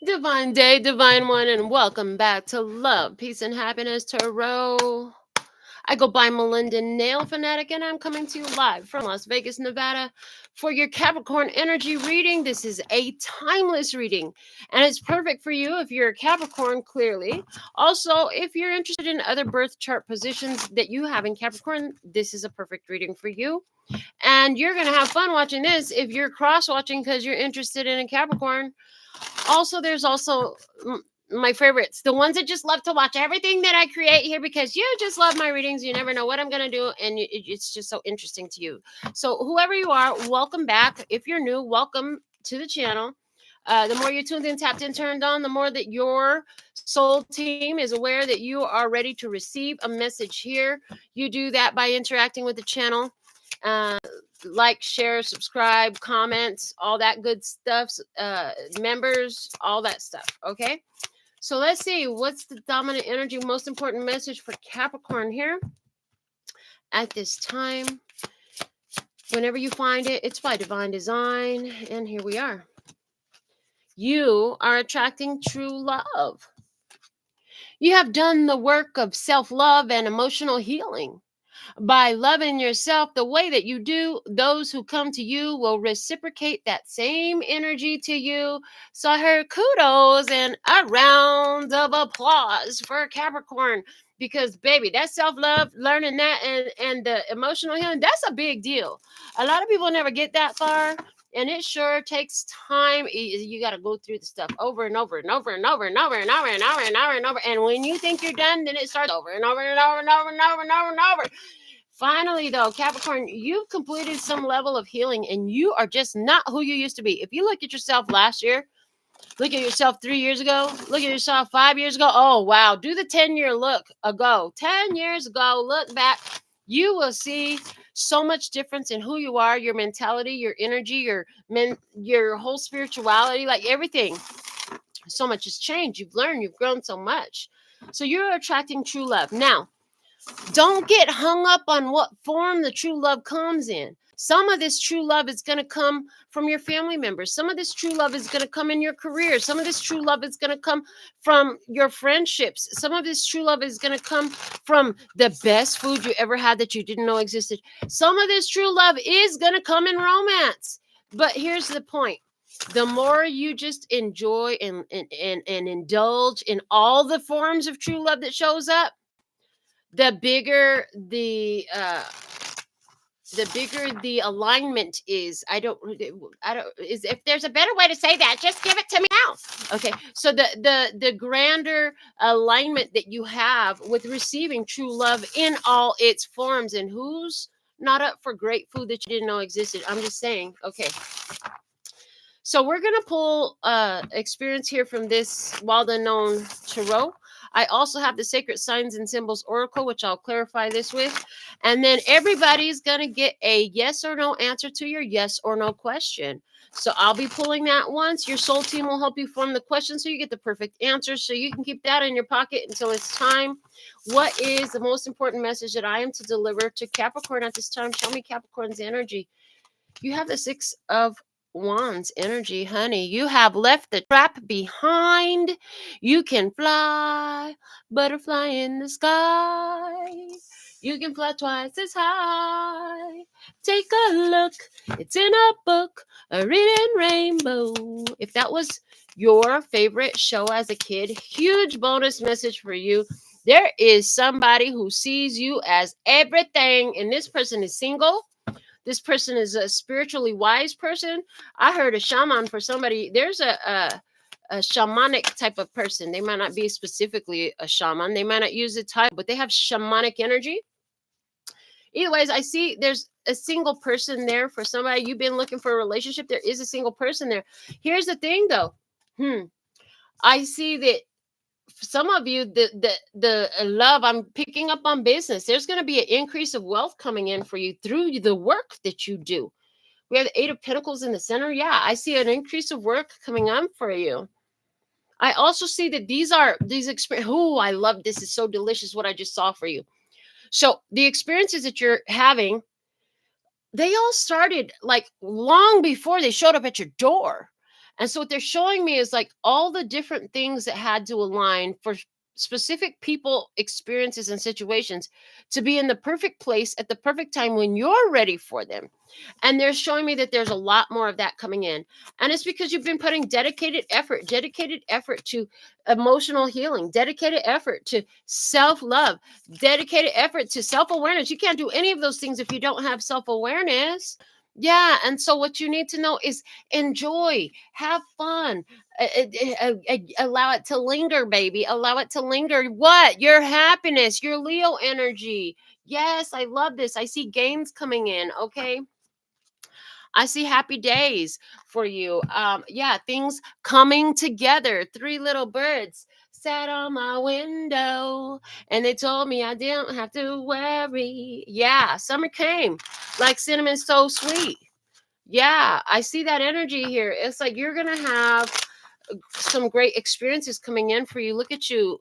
Divine day, divine one, and welcome back to Love, Peace, and Happiness Tarot. I go by Melinda NailFanatic, and I'm coming to you live from Las Vegas, Nevada for your Capricorn energy reading. This is a timeless reading, and it's perfect for you if you're a Capricorn, clearly. Also, if you're interested in other birth chart positions that you have in Capricorn, this is a perfect reading for you. And you're going to have fun watching this if you're cross watching because you're interested in a Capricorn. Also, there's also my favorites, the ones that just love to watch everything that I create here because you just love my readings. You never know what I'm going to do, and it's just so interesting to you. So, whoever you are, welcome back. If you're new, welcome to the channel. The more you tuned in, tapped in, turned on, the more that your soul team is aware that you are ready to receive a message here. You do that by interacting with the channel. Uh, like, share, subscribe, comments, all that good stuff, members, all that stuff. Okay. So let's see what's the dominant energy, most important message for Capricorn here at this time. Whenever you find it, it's by divine design. And here we are. You are attracting true love. You have done the work of self-love and emotional healing. By loving yourself the way that you do, those who come to you will reciprocate that same energy to you. So, her kudos and a round of applause for Capricorn. Because, baby, that self love, learning that, and the emotional healing, that's a big deal. A lot of people never get that far. And it sure takes time. You got to go through the stuff over and over and over and over and over and over and over and over and over. And when you think you're done, then it starts over and over and over and over and over and over and over. Finally, though, Capricorn, you've completed some level of healing and you are just not who you used to be. If you look at yourself last year, look at yourself 3 years ago, look at yourself 5 years ago. Oh, wow. Do the 10-year look ago. 10 years ago, look back. You will see so much difference in who you are, your mentality, your energy, your whole spirituality, like everything. So much has changed. You've learned, you've grown so much. So you're attracting true love. Now, don't get hung up on what form the true love comes in. Some of this true love is going to come from your family members. Some of this true love is going to come in your career. Some of this true love is going to come from your friendships. Some of this true love is going to come from the best food you ever had that you didn't know existed. Some of this true love is going to come in romance. But here's the point. The more you just enjoy and indulge in all the forms of true love that shows up, the bigger the alignment is. I don't is if there's a better way to say that, just give it to me now. Okay, so the grander alignment that you have with receiving true love in all its forms. And who's not up for great food that you didn't know existed? I'm just saying. Okay, so we're going to pull experience here from this well-known tarot. I also have the Sacred Signs and Symbols Oracle, which I'll clarify this with. And then everybody's going to get a yes or no answer to your yes or no question. So I'll be pulling that once. Your soul team will help you form the question so you get the perfect answer. So you can keep that in your pocket until it's time. What is the most important message that I am to deliver to Capricorn at this time? Show me Capricorn's energy. You have the Six of Wands energy, honey. You have left the trap behind. You can fly, butterfly in the sky. You can fly twice as high. Take a look, it's in a book, a reading rainbow. If that was your favorite show as a kid, huge bonus message for you. There is somebody who sees you as everything, and this person is single. This person is a spiritually wise person. I heard a shaman for somebody. There's a shamanic type of person. They might not be specifically a shaman. They might not use the title, but they have shamanic energy. Either ways, I see there's a single person there for somebody. You've been looking for a relationship. There is a single person there. Here's the thing, though. I see that some of you, the love, I'm picking up on business. There's going to be an increase of wealth coming in for you through the work that you do. We have the Eight of Pentacles in the center. Yeah, I see an increase of work coming on for you. I also see that these experiences. Oh, I love this. Is so delicious what I just saw for you. So the experiences that you're having, they all started like long before they showed up at your door. And so what they're showing me is like all the different things that had to align for specific people, experiences, and situations to be in the perfect place at the perfect time when you're ready for them. And they're showing me that there's a lot more of that coming in. And it's because you've been putting dedicated effort to emotional healing, dedicated effort to self-love, dedicated effort to self-awareness. You can't do any of those things if you don't have self-awareness. Yeah, and so what you need to know is enjoy, have fun, allow it to linger, baby. Allow it to linger. What? Your happiness, your Leo energy. Yes, I love this. I see gains coming in. Okay. I see happy days for you. Yeah, things coming together. Three little birds sat on my window and they told me I didn't have to worry. Yeah, summer came like cinnamon so sweet. Yeah, I see that energy here. It's like you're gonna have some great experiences coming in for you. Look at you,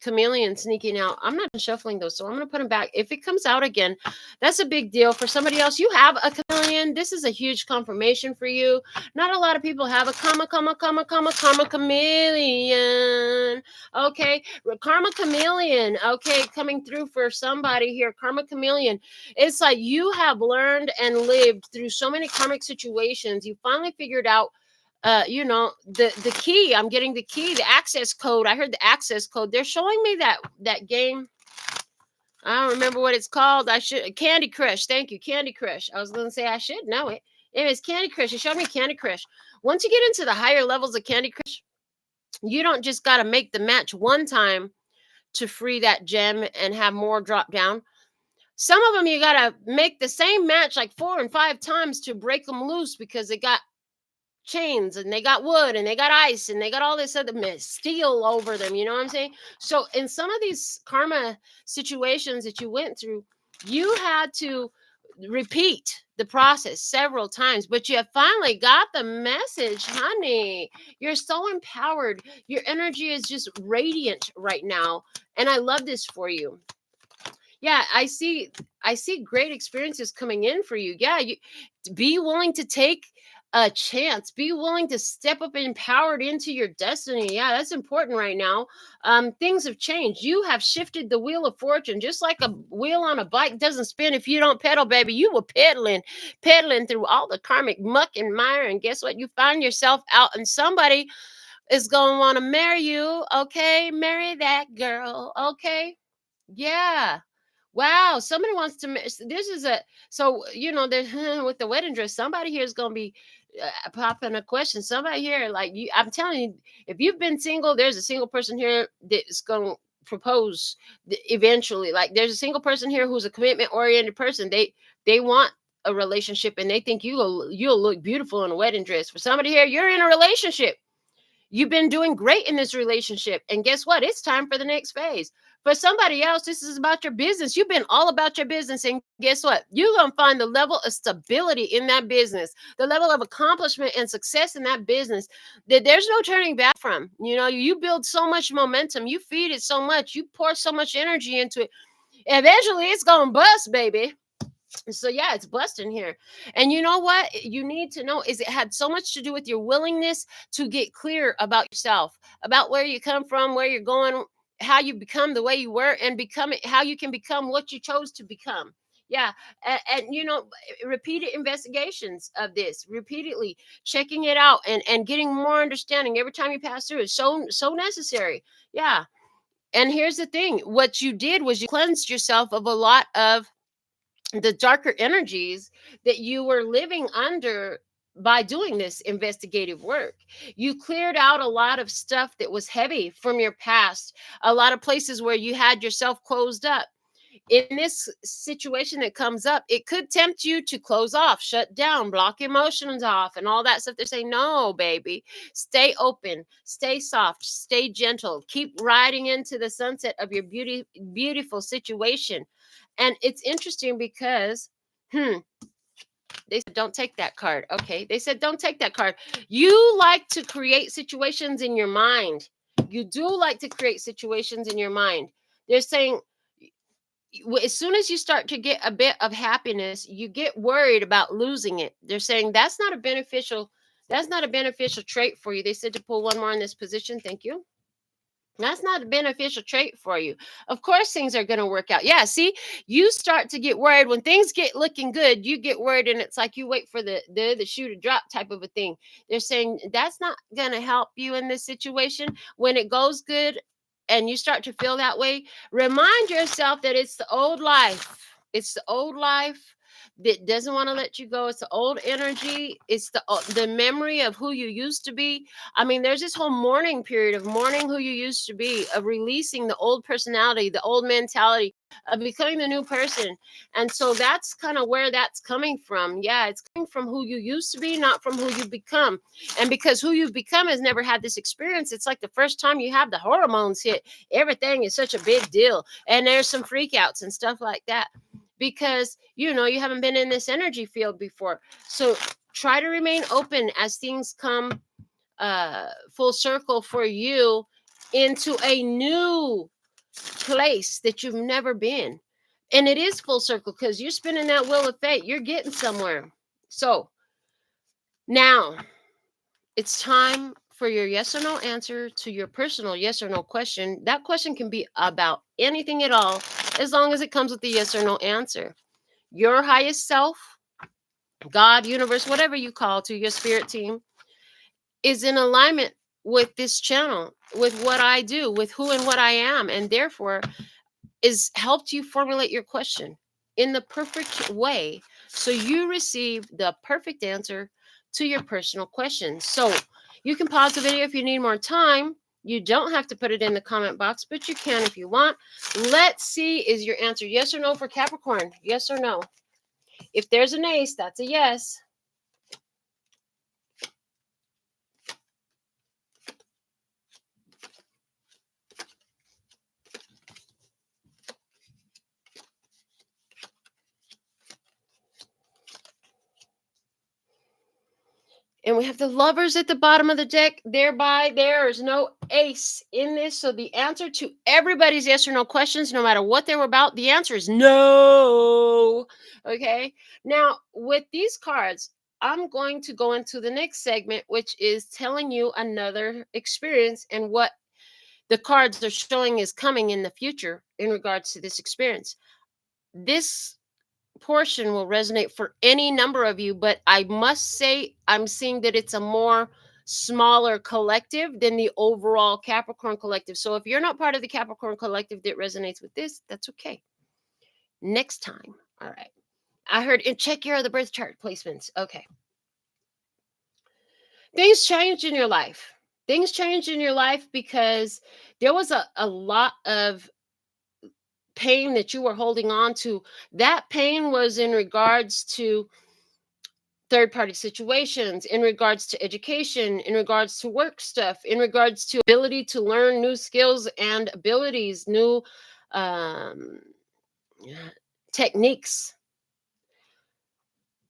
chameleon sneaking out. I'm not shuffling those, so I'm gonna put them back. If it comes out again, that's a big deal for somebody else. You have a chameleon. This is a huge confirmation for you. Not a lot of people have a karma chameleon. Okay, karma chameleon. Okay, coming through for somebody here. Karma chameleon. It's like you have learned and lived through so many karmic situations. You finally figured out the key. I'm getting the key, the access code. I heard the access code. They're showing me that game. I don't remember what it's called. I should Candy Crush. Thank you, Candy Crush. I was gonna say I should know it. It is Candy Crush. It showed me Candy Crush. Once you get into the higher levels of Candy Crush, you don't just gotta make the match one time to free that gem and have more drop down. Some of them you gotta make the same match like 4 and 5 times to break them loose because they got chains and they got wood and they got ice and they got all this other steel over them. You know what I'm saying? So in some of these karma situations that you went through, you had to repeat the process several times, but you have finally got the message, honey. You're so empowered. Your energy is just radiant right now. And I love this for you. Yeah, I see great experiences coming in for you. Yeah, you be willing to take a chance. Be willing to step up empowered into your destiny. Yeah, that's important right now. Things have changed. You have shifted the wheel of fortune. Just like a wheel on a bike doesn't spin if you don't pedal, baby. You were pedaling through all the karmic muck and mire, and guess what? You find yourself out, and somebody is gonna want to marry you. Okay, marry that girl. Okay, yeah. Wow, somebody wants to. This is a so there's with the wedding dress. Somebody here is gonna be popping a question. Somebody here, like you, I'm telling you, if you've been single, there's a single person here that's gonna propose eventually. Like there's a single person here who's a commitment oriented person. They want a relationship and they think you'll look beautiful in a wedding dress. For somebody here, you're in a relationship. You've been doing great in this relationship. And guess what? It's time for the next phase. For somebody else, this is about your business. You've been all about your business. And guess what? You're going to find the level of stability in that business, the level of accomplishment and success in that business that there's no turning back from. You build so much momentum. You feed it so much. You pour so much energy into it. Eventually, it's going to bust, baby. So yeah, it's busting here. And you know what you need to know is it had so much to do with your willingness to get clear about yourself, about where you come from, where you're going, how you become the way you were, and become it, how you can become what you chose to become. Yeah. And repeated investigations of this, repeatedly checking it out and getting more understanding every time you pass through is so necessary. Yeah. And here's the thing, what you did was you cleansed yourself of a lot of the darker energies that you were living under by doing this investigative work. You cleared out a lot of stuff that was heavy from your past, a lot of places where you had yourself closed up. In this situation that comes up, it could tempt you to close off, shut down, block emotions off, and all that stuff. They're saying, no, baby, stay open, stay soft, stay gentle, keep riding into the sunset of your beautiful situation. And it's interesting because, they said, don't take that card. Okay. They said, don't take that card. You like to create situations in your mind. You do like to create situations in your mind. They're saying, as soon as you start to get a bit of happiness, you get worried about losing it. They're saying that's not a beneficial That's not a beneficial trait for you. They said to pull one more in this position. Thank you. That's not a beneficial trait for you. Of course, things are going to work out. Yeah, see, you start to get worried when things get looking good. You get worried, and it's like you wait for the shoe to drop type of a thing. They're saying that's not going to help you in this situation. When it goes good, and you start to feel that way, remind yourself that it's the old life. It's the old life that doesn't want to let you go. It's the old energy. It's the memory of who you used to be. I mean, there's this whole mourning period of mourning who you used to be, of releasing the old personality, the old mentality, of becoming the new person. And so that's kind of where that's coming from. Yeah, it's coming from who you used to be, not from who you become. And because who you've become has never had this experience, it's like the first time you have the hormones hit, everything is such a big deal. And there's some freakouts and stuff like that because, you know, you haven't been in this energy field before. So try to remain open as things come full circle for you into a new place that you've never been. And it is full circle because you're spinning that wheel of fate. You're getting somewhere. So now it's time for your yes or no answer to your personal yes or no question. That question can be about anything at all, as long as it comes with the yes or no answer. Your highest self, God, universe, whatever you call to your spirit team, is in alignment with this channel, with what I do, with who and what I am, and therefore is helped you formulate your question in the perfect way so you receive the perfect answer to your personal question. So you can pause the video if you need more time. You don't have to put it in the comment box, but you can if you want. Let's see, is your answer yes or no for Capricorn? Yes or no? If there's an ace, that's a yes. And we have the lovers at the bottom of the deck. Thereby, there is no ace in this. So the answer to everybody's yes or no questions, no matter what they were about, the answer is no. Okay. Now, with these cards, I'm going to go into the next segment, which is telling you another experience and what the cards are showing is coming in the future in regards to this experience. This portion will resonate for any number of you, but I must say I'm seeing that it's a more smaller collective than the overall Capricorn collective. So if you're not part of the Capricorn collective that resonates with this, that's okay. Next time. All right. I heard and check your other birth chart placements. Okay. Things changed in your life. Things changed in your life because there was a lot of pain that you were holding on to. That pain was in regards to third party situations, in regards to education, in regards to work stuff, in regards to ability to learn new skills and abilities, new um, techniques.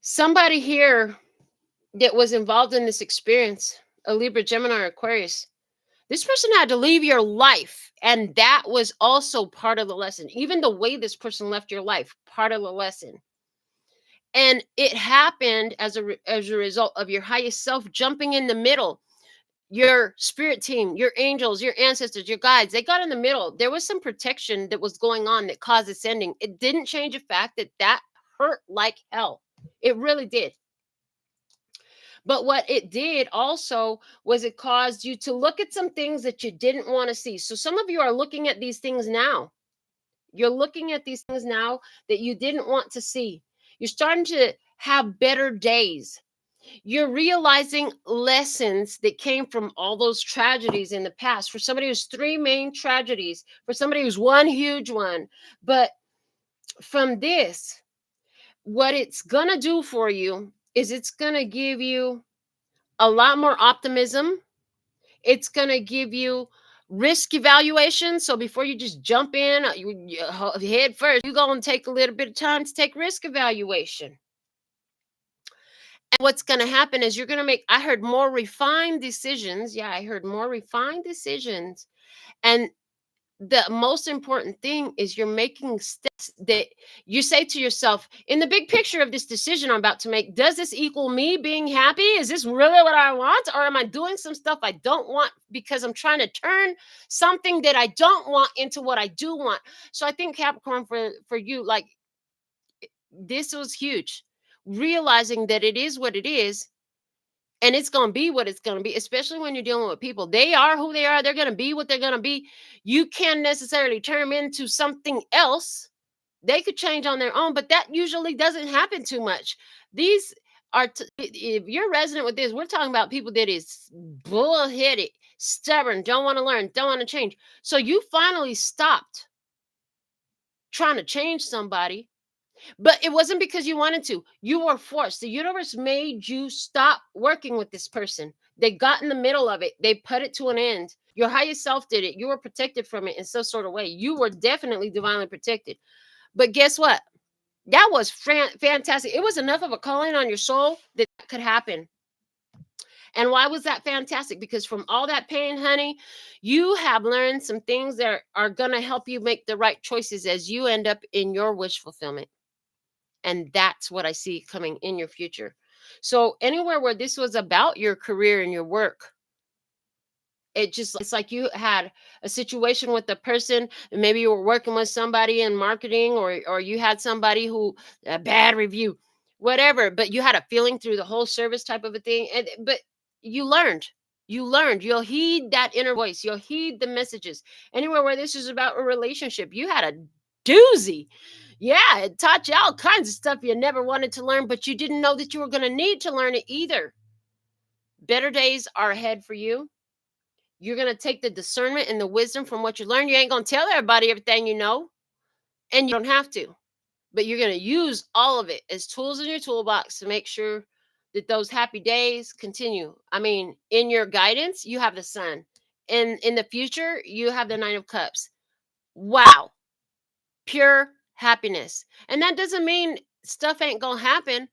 Somebody here that was involved in this experience, a Libra, Gemini, or Aquarius, this person had to leave your life. And that was also part of the lesson. Even the way this person left your life, part of the lesson. And it happened as a result of your highest self jumping in the middle. Your spirit team, your angels, your ancestors, your guides, they got in the middle. There was some protection that was going on that caused this ending. It didn't change the fact that that hurt like hell. It really did. But what it did also was it caused you to look at some things that you didn't want to see. So some of you are looking at these things now. You're looking at these things now that you didn't want to see. You're starting to have better days. You're realizing lessons that came from all those tragedies in the past. For somebody who's three main tragedies, for somebody who's one huge one. But from this, what it's going to do for you is it's going to give you a lot more optimism. It's going to give you risk evaluation. So before you just jump in, you head first, you're going to take a little bit of time to take risk evaluation. And what's going to happen is you're going to make, I heard more refined decisions. Yeah, I heard more refined decisions. And the most important thing is you're making steps that you say to yourself, in the big picture of this decision I'm about to make, does this equal me being happy? Is this really what I want? Or am I doing some stuff I don't want because I'm trying to turn something that I don't want into what I do want? So I think Capricorn, for you, like, this was huge. Realizing that it is what it is, and it's going to be what it's going to be, especially when you're dealing with people. They are who they are. They're going to be what they're going to be. You can't necessarily turn them into something else. They could change on their own, but that usually doesn't happen too much. These are, if you're resident with this, we're talking about people that is bullheaded, stubborn, don't want to learn, don't want to change. So you finally stopped trying to change somebody. But it wasn't because you wanted to. You were forced. The universe made you stop working with this person. They got in the middle of it. They put it to an end. Your highest self did it. You were protected from it in some sort of way. You were definitely divinely protected. But guess what? That was fantastic. It was enough of a calling on your soul that could happen. And why was that fantastic? Because from all that pain, honey, you have learned some things that are going to help you make the right choices as you end up in your wish fulfillment. And that's what I see coming in your future. So anywhere where this was about your career and your work, it's like you had a situation with a person, and maybe you were working with somebody in marketing, or you had somebody who, a bad review, whatever, but you had a feeling through the whole service type of a thing. And but you learned you'll heed that inner voice, you'll heed the messages. Anywhere where this is about a relationship, you had a doozy. Yeah, it taught you all kinds of stuff you never wanted to learn, but you didn't know that you were going to need to learn it either. Better days are ahead for you. You're going to take the discernment and the wisdom from what you learn. You ain't going to tell everybody everything you know, and you don't have to, but you're going to use all of it as tools in your toolbox to make sure that those happy days continue. I mean, in your guidance, you have the sun. In the future, you have the Nine of Cups. Wow. Pure happiness. And that doesn't mean stuff ain't going to happen.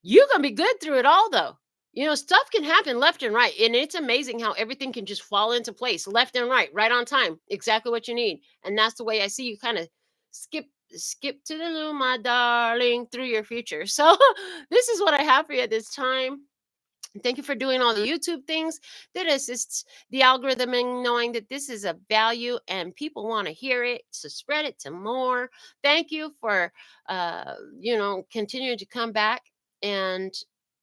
You're going to be good through it all, though. You know, stuff can happen left and right. And it's amazing how everything can just fall into place left and right on time. Exactly what you need. And that's the way I see you kind of skip to the loo, my darling, through your future. So this is what I have for you at this time. Thank you for doing all the YouTube things that assists the algorithm in knowing that this is of value and people want to hear it. So spread it to more. Thank you for, continuing to come back. And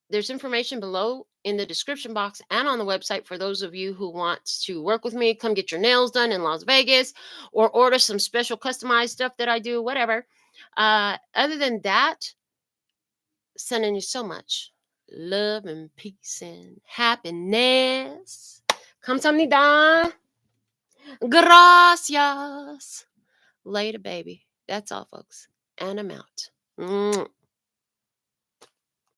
there's information below in the description box and on the website for those of you who want to work with me. Come get your nails done in Las Vegas, or order some special customized stuff that I do, whatever. Other than that, sending you so much love and peace and happiness. Kamsahamnida. Gracias. Later, baby. That's all, folks. And I'm out.